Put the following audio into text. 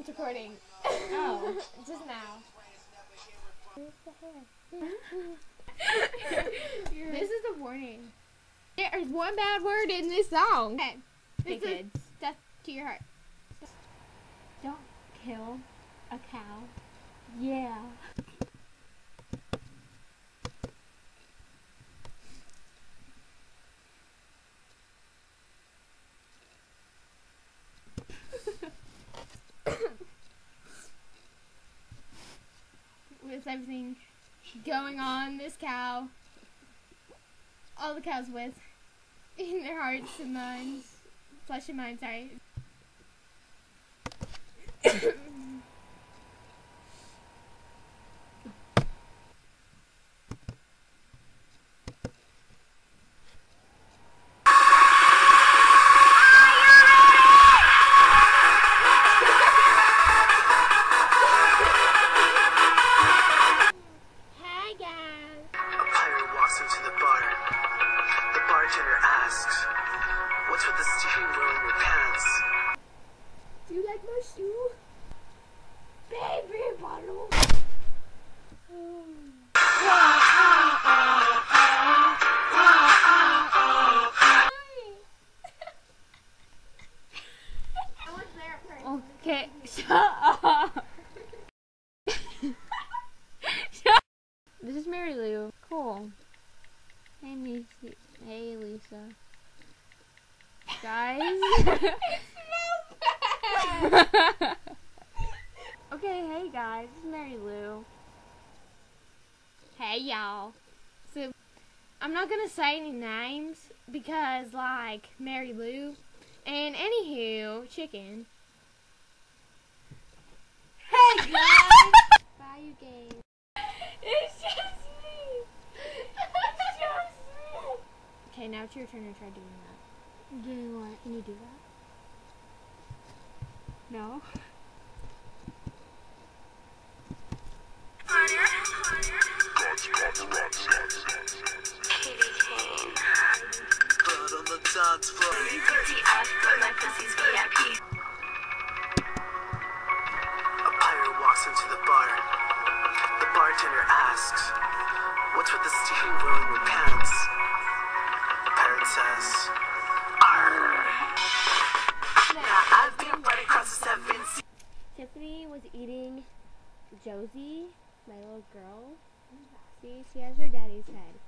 It's recording. Oh. Just now. This is a warning. There's one bad word in this song. Okay. Hey kids. Death to your heart. Don't kill a cow. Yeah. With everything going on, this cow, all the cows with, in their hearts and minds, flesh and mind, sorry. Into the bar. The bartender asks, "What's with the steering wheel in your pants?" Do you like my shoe? Baby bottle. Okay, shut up. This is Mary Lou. Cool. Hey, Missy. Hey, Lisa. Guys. Okay, hey guys. This is Mary Lou. Hey y'all. So, I'm not gonna say any names because, like, Mary Lou. And anywho, chicken. Hey guys. Bye, you guys. It's just me. It's just me. Okay, now it's your turn to try doing that. Doing what? Can you do that? No. Blood on the dance floor. A pirate walks into the bar. The bartender asks, "What's with the steering wheel in your pants?" The pirate says, "Arr." Now I've been right across the 7 seas. Tiffany was eating Josie, my little girl. See, she has her daddy's head.